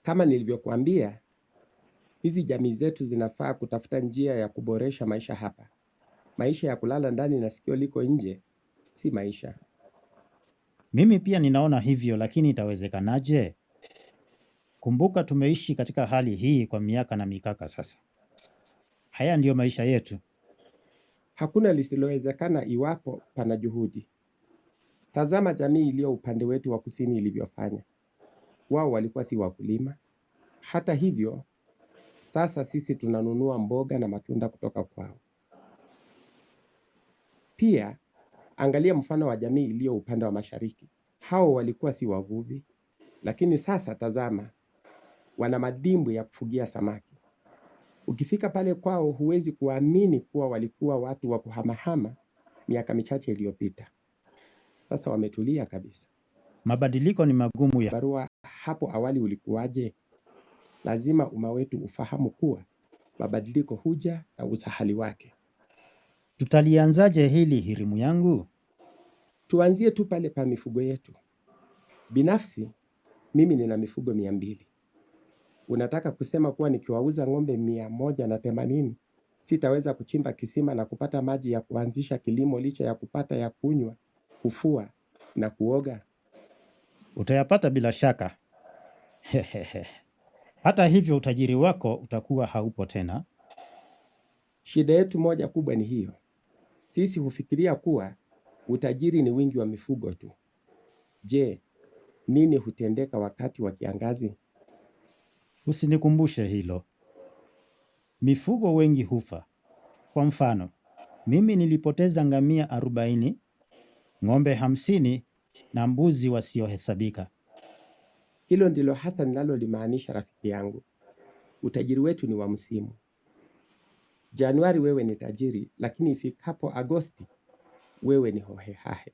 Kama nilivyokuambia, hizi jamii zetu zinafaa kutafuta njia ya kuboresha maisha hapa. Maisha ya kulala ndani na sikio liko nje si maisha. Mimi pia ninaona hivyo, lakini itawezekanaje? Kumbuka tumeishi katika hali hii kwa miaka na mikaka sasa. Haya ndiyo maisha yetu. Hakuna lisilowezekana iwapo pana juhudi. Tazama jamii iliyo upande wetu wa kusini ilivyofanya. Wao walikuwa si wakulima. Hata hivyo, sasa sisi tunanunua mboga na matunda kutoka kwao. Pia, angalia mfano wa jamii iliyo upande wa mashariki. Hao walikuwa si wavuvi, lakini sasa tazama, wana madimbwi ya kufugia samaki. Ukifika pale kwao huwezi kuamini kuwa walikuwa watu wa kuhamahama miaka michache iliyopita. Sasa wametulia kabisa. Mabadiliko ni magumu ya Barua hapo awali ulikuwaje? Lazima umma wetu ufahamu kuwa mabadiliko huja na usahali wake. Tutalianzaje hili hirimu yangu? Tuanzie tu pale pa mifugo yetu. Binafsi, mimi nina mifugo 200. Unataka kusema kuwa nikiwauza ng'ombe 180 sitaweza kuchimba kisima na kupata maji ya kuanzisha kilimo licha ya kupata ya kunywa, kufua na kuoga? Utayapata bila shaka. Hata hivyo utajiri wako utakuwa haupo tena. Shida yetu moja kubwa ni hiyo. Sisi hufikiria kuwa utajiri ni wingi wa mifugo tu. Je, nini hutendeka wakati wa kiangazi? Usinikumbushe hilo. Mifugo wengi hufa. Kwa mfano, mimi nilipoteza ngamia 40, ng'ombe 50 na mbuzi wasiohesabika. Hilo ndilo hasa ninalolimaanisha rafiki yangu. Utajiri wetu ni wa msimu. Januari wewe ni tajiri, lakini ifikapo Agosti wewe ni hohehahe.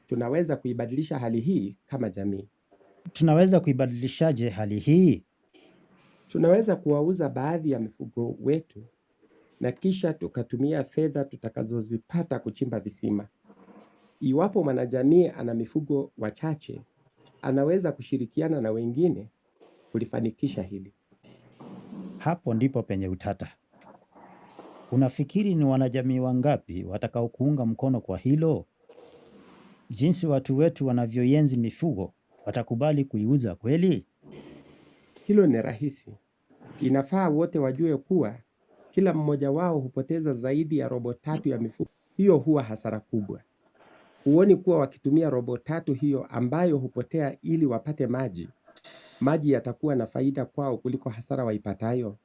Tunaweza kuibadilisha hali hii kama jamii. Tunaweza kuibadilishaje hali hii? Tunaweza kuwauza baadhi ya mifugo wetu na kisha tukatumia fedha tutakazozipata kuchimba visima. Iwapo mwanajamii ana mifugo wachache, anaweza kushirikiana na wengine kulifanikisha hili. Hapo ndipo penye utata. Unafikiri ni wanajamii wangapi watakao kuunga mkono kwa hilo? Jinsi watu wetu wanavyoenzi mifugo, watakubali kuiuza kweli? Hilo ni rahisi. Inafaa wote wajue kuwa kila mmoja wao hupoteza zaidi ya 3/4 ya mifugo. Hiyo huwa hasara kubwa. Huoni kuwa wakitumia 3/4 hiyo ambayo hupotea ili wapate maji yatakuwa na faida kwao kuliko hasara waipatayo?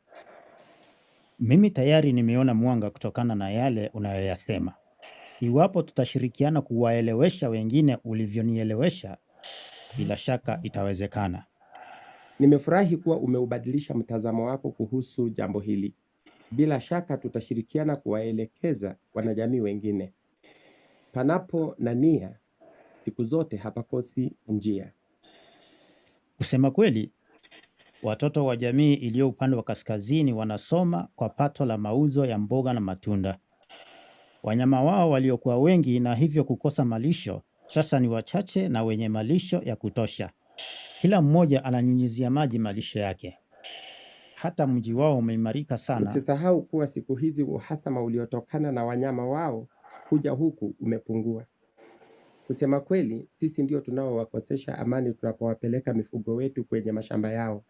Mimi tayari nimeona mwanga kutokana na yale unayoyasema. Iwapo tutashirikiana kuwaelewesha wengine ulivyonielewesha, bila shaka itawezekana. Nimefurahi kuwa umeubadilisha mtazamo wako kuhusu jambo hili. Bila shaka tutashirikiana kuwaelekeza wanajamii wengine. Panapo na nia, siku zote hapakosi njia. Kusema kweli, watoto wa jamii iliyo upande wa kaskazini wanasoma kwa pato la mauzo ya mboga na matunda. Wanyama wao waliokuwa wengi na hivyo kukosa malisho, sasa ni wachache na wenye malisho ya kutosha. Kila mmoja ananyunyizia maji malisho yake. Hata mji wao umeimarika sana. Usisahau kuwa siku hizi uhasama uliotokana na wanyama wao kuja huku umepungua. Kusema kweli, sisi ndio tunaowakosesha amani tunapowapeleka mifugo wetu kwenye mashamba yao.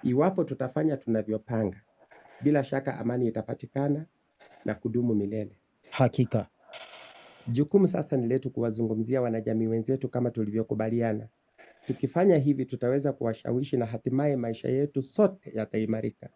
Iwapo tutafanya tunavyopanga, bila shaka amani itapatikana na kudumu milele. Hakika. Jukumu sasa ni letu kuwazungumzia wanajamii wenzetu kama tulivyokubaliana. Tukifanya hivi tutaweza kuwashawishi na hatimaye maisha yetu sote yataimarika.